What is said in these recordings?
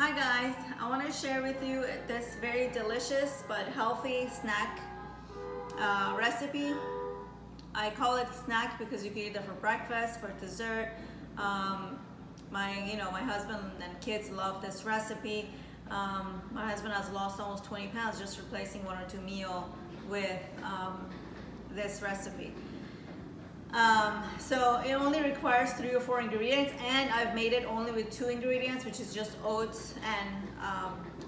Hi guys, I want to share with you this very delicious but healthy snack recipe. I call it snack because you can eat it for breakfast, for dessert. My husband and kids love this recipe. My husband has lost almost 20 pounds just replacing one or two meals with this recipe. So it only requires 3 or 4 ingredients, and I've made it only with 2 ingredients, which is just oats and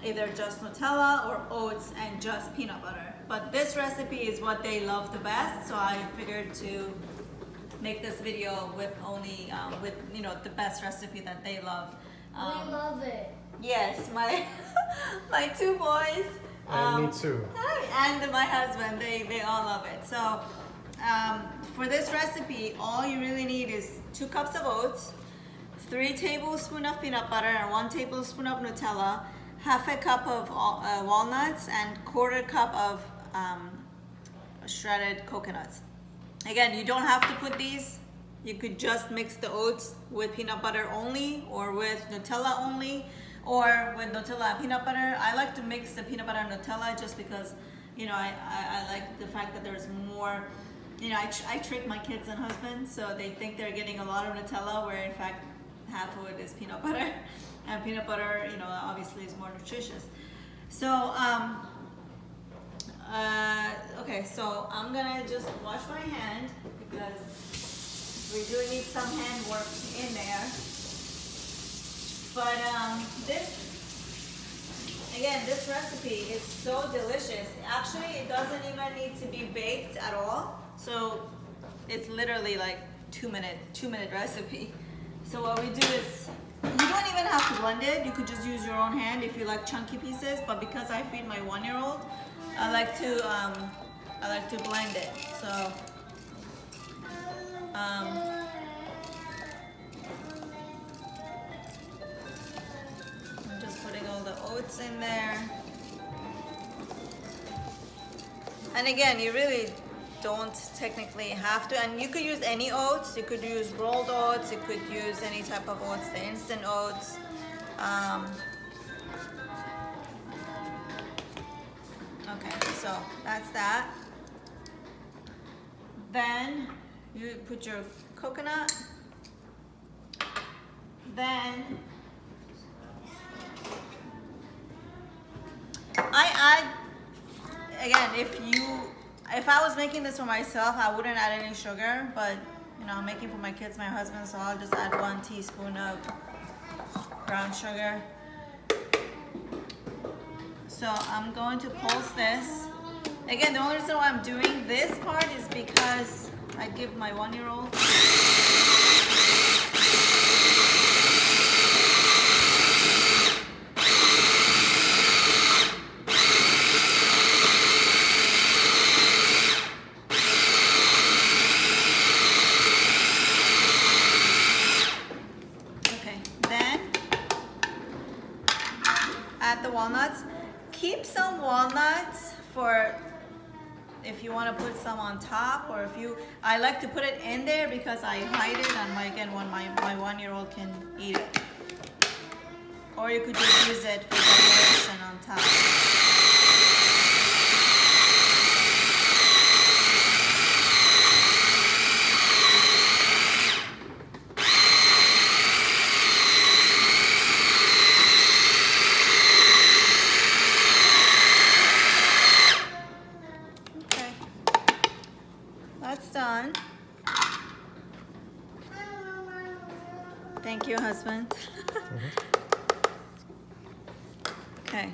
either just Nutella or oats and just peanut butter. But this recipe is what they love the best, so I figured to make this video with only the best recipe that they love. We love it. Yes, my my 2 boys. And me too. And my husband, they all love it. So for this recipe, all you really need is 2 cups of oats, 3 tablespoons of peanut butter, and 1 tablespoon of Nutella, half a cup of walnuts, and 1/4 cup of shredded coconuts. Again, you don't have to put these. You could just mix the oats with peanut butter only, or with Nutella only, or with Nutella and peanut butter. I like to mix the peanut butter and Nutella just because, I like the fact that there's more. I trick my kids and husband, so they think they're getting a lot of Nutella, where in fact half of it is peanut butter, and peanut butter, obviously is more nutritious. So, okay, so I'm gonna just wash my hand because we do need some hand work in there. But this recipe is so delicious. Actually, it doesn't even need to be baked at all. So it's literally like 2-minute recipe. So what we do is, you don't even have to blend it. You could just use your own hand if you like chunky pieces. But because I feed my 1-year-old, I like to blend it. So I'm just putting all the oats in there. And again, you really don't technically have to, and you could use any oats. You could use rolled oats, you could use any type of oats, the instant oats. Okay, so that's that. Then you put your coconut. Then I add, again, if I was making this for myself, I wouldn't add any sugar, but I'm making for my kids, my husband, so I'll just add 1 teaspoon of brown sugar. So I'm going to pulse this. Again, the only reason why I'm doing this part is because I give my 1-year-old. Add the walnuts. Keep some walnuts for if you want to put some on top, or I like to put it in there because I hide it, and again, when my 1-year-old can eat it. Or you could just use it for decoration on top. That's done. Thank you, husband. Okay.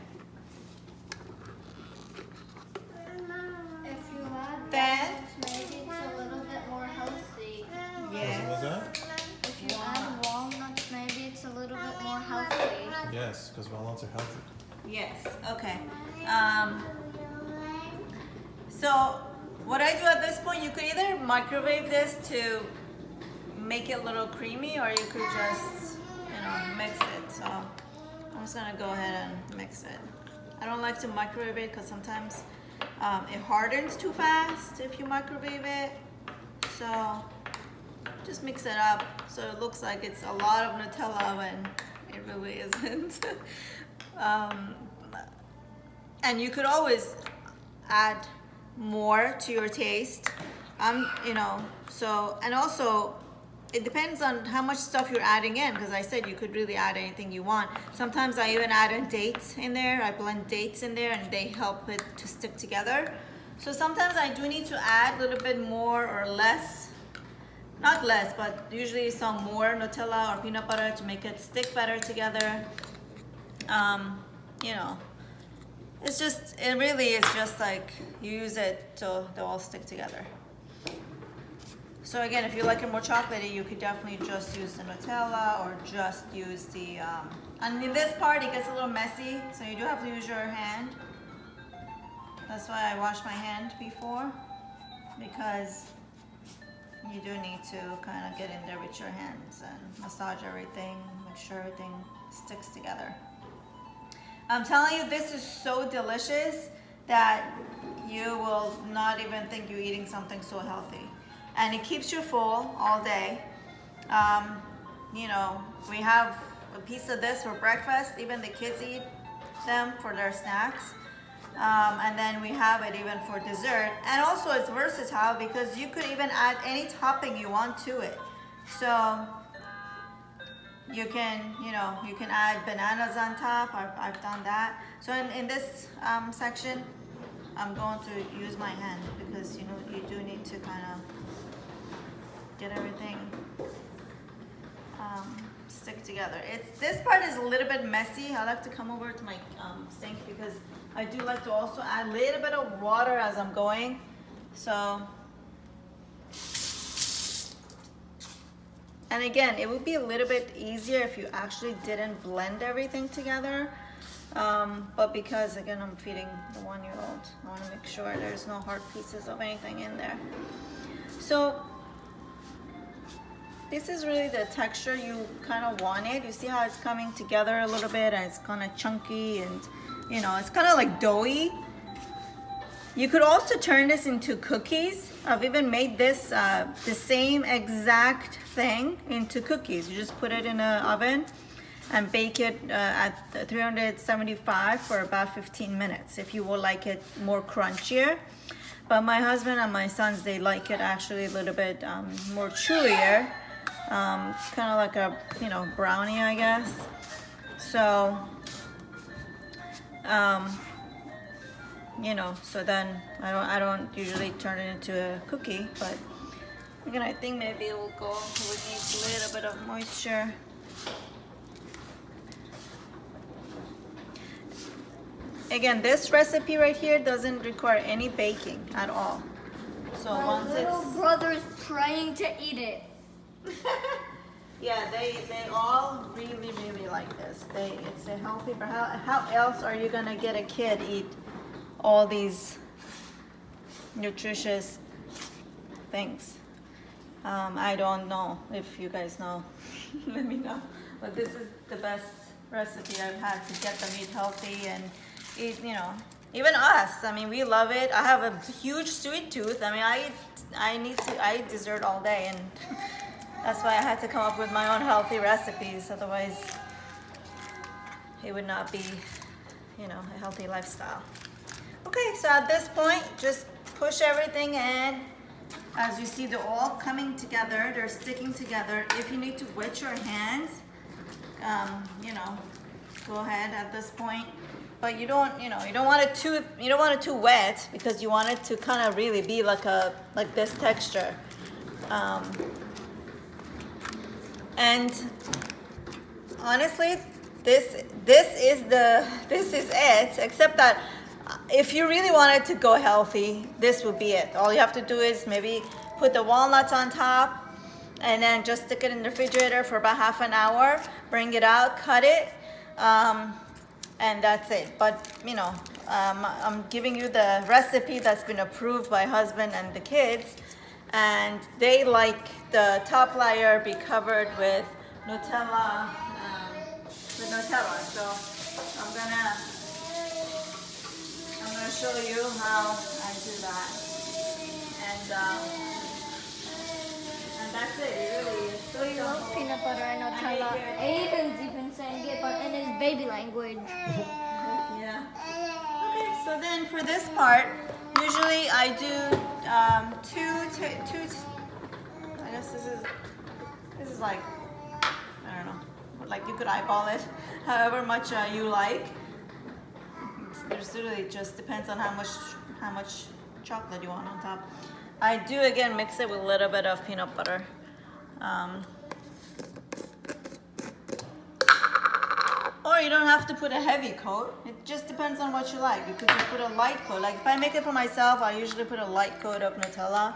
If you add Then, walnuts, maybe it's a little bit more healthy. yes. If you add walnuts, maybe it's a little bit more healthy. Yes, because walnuts are healthy. Yes. Okay. So what I do at this point, you could either microwave this to make it a little creamy, or you could just, mix it. So I'm just gonna go ahead and mix it. I don't like to microwave it because sometimes it hardens too fast if you microwave it. So just mix it up so it looks like it's a lot of Nutella when it really isn't. um, and you could always add more to your taste. You know, so, and also it depends on how much stuff you're adding in, because I said you could really add anything you want. Sometimes I even add in dates in there. I blend dates in there and they help it to stick together. So sometimes I do need to add a little bit more or less. Not less, but usually some more Nutella or peanut butter to make it stick better together. You know, it really is just like you use it till they all stick together. So again, if you like it more chocolatey, you could definitely just use the Nutella or just use the, and in this part it gets a little messy, so you do have to use your hand. That's why I wash my hand before, because you do need to kind of get in there with your hands and massage everything, make sure everything sticks together. I'm telling you, this is so delicious that you will not even think you're eating something so healthy. And it keeps you full all day. You know, we have a piece of this for breakfast. Even the kids eat them for their snacks. And then we have it even for dessert. And also it's versatile because you could even add any topping you want to it. So you can, you know, you can add bananas on top. I've done that. So in this section, I'm going to use my hand because, you know, you do need to kind of get everything stick together. This part is a little bit messy. I like to come over to my sink because I do like to also add a little bit of water as I'm going. So, and again, it would be a little bit easier if you actually didn't blend everything together. But because again, I'm feeding the 1-year-old, I want to make sure there's no hard pieces of anything in there. So this is really the texture you kind of wanted. You see how it's coming together a little bit and it's kind of chunky and, you know, it's kind of like doughy. You could also turn this into cookies. I've even made this, the same exact thing into cookies. You just put it in an oven and bake it at 375 for about 15 minutes if you would like it more crunchier. But my husband and my sons, they like it actually a little bit more chewier. Kind of like a, you know, brownie, I guess. So, you know, so then I don't usually turn it into a cookie, but again, I think maybe it will go with a little bit of moisture. Again, this recipe right here doesn't require any baking at all. So My once little it's brother's trying to eat it. yeah, they all really like this. It's a healthy. But how else are you gonna get a kid eat all these nutritious things? I don't know if you guys know. Let me know. But this is the best recipe I've had to get them eat healthy and eat. You know, even us. I mean, we love it. I have a huge sweet tooth. I mean, I eat dessert all day and. That's why I had to come up with my own healthy recipes. Otherwise, it would not be, you know, a healthy lifestyle. Okay, so at this point, just push everything in. As you see, they're all coming together. They're sticking together. If you need to wet your hands, you know, go ahead at this point. But you don't, you know, you don't want it too wet because you want it to kind of really be like this texture. And honestly, this is it. Except that if you really wanted to go healthy, this would be it. All you have to do is maybe put the walnuts on top, and then just stick it in the refrigerator for about half an hour. Bring it out, cut it, and that's it. But you know, I'm giving you the recipe that's been approved by husband and the kids. And they like the top layer be covered with Nutella, So I'm gonna show you how I do that, and that's it. It really is. So We love simple. peanut butter and Nutella. Aiden's even saying it, but in his baby language. Yeah. Okay, so then for this part, usually I do two. I guess this is like, I don't know, like you could eyeball it, however much you like. There's really just depends on how much chocolate you want on top. I do again mix it with a little bit of peanut butter. Or you don't have to put a heavy coat. It just depends on what you like. You could just put a light coat. Like if I make it for myself, I usually put a light coat of Nutella.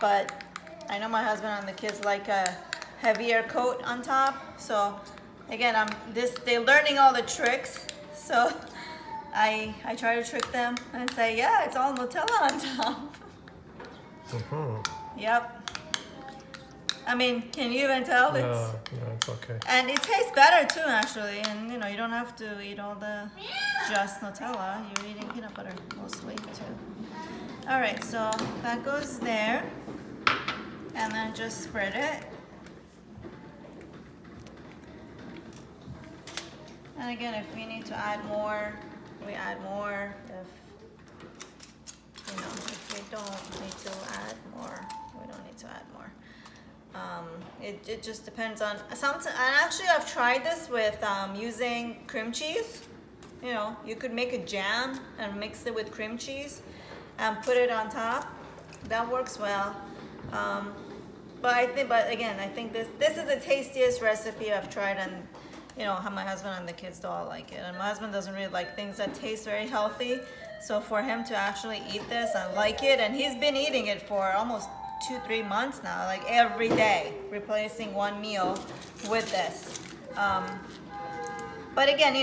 But I know my husband and the kids like a heavier coat on top. So again, they're learning all the tricks. So I try to trick them and say, yeah, it's all Nutella on top. Yep. I mean, can you even tell? No, it's okay. And it tastes better too, actually. And you don't have to eat all the just Nutella. You're eating peanut butter mostly too. All right, so that goes there, and then just spread it. And again, if we need to add more, we add more. If we don't need to add more, we don't need to add more. It just depends on sometimes. And actually, I've tried this with using cream cheese. You could make a jam and mix it with cream cheese and put it on top. That works well. But again, I think this is the tastiest recipe I've tried, and how my husband and the kids all like it. And my husband doesn't really like things that taste very healthy, so for him to actually eat this and like it, and he's been eating it for almost 2-3 months now, like every day, replacing one meal with this. But again,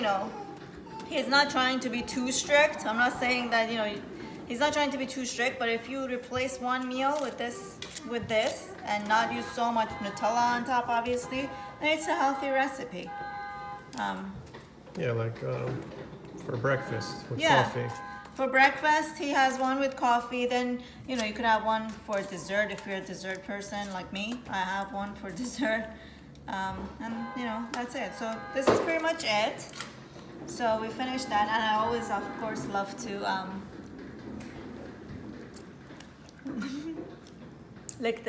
he's not trying to be too strict. I'm not saying that he's not trying to be too strict, but if you replace one meal with this and not use so much Nutella on top, obviously, then it's a healthy recipe. Yeah, like for breakfast with Yeah. coffee. For breakfast, he has one with coffee. Then, you could have one for dessert if you're a dessert person like me. I have one for dessert. And, that's it. So this is pretty much it. So we finished that. And I always, of course, love to lick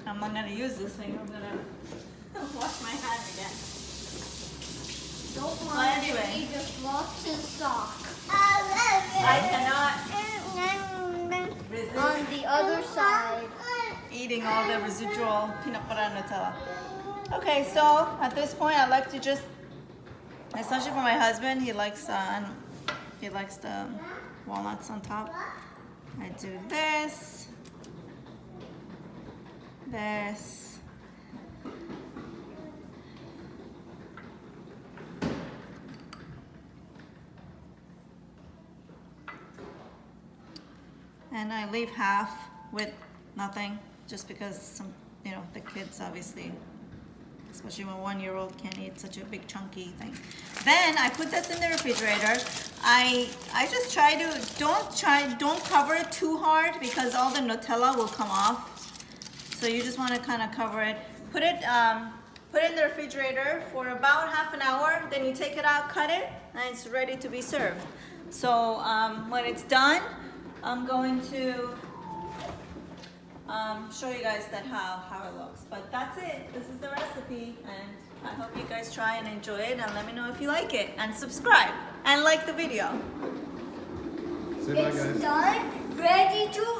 I'm not going to use this thing. I'm going to wash my hands again. Don't Well, mind anyway. he just lost his sock. I cannot resist On the other side. eating all the residual peanut butter and Nutella. Okay, so at this point, I like to just, especially for my husband, he likes the walnuts on top. I do this. And I leave half with nothing, just because the kids obviously, especially when 1-year-old can't eat such a big chunky thing. Then I put this in the refrigerator. I just try to don't cover it too hard because all the Nutella will come off. So you just want to kind of cover it. Put it in the refrigerator for about half an hour. Then you take it out, cut it, and it's ready to be served. So when it's done, I'm going to show you guys how it looks. But that's it. This is the recipe, and I hope you guys try and enjoy it, and let me know if you like it, and subscribe and like the video. Say bye, It's guys. done, ready to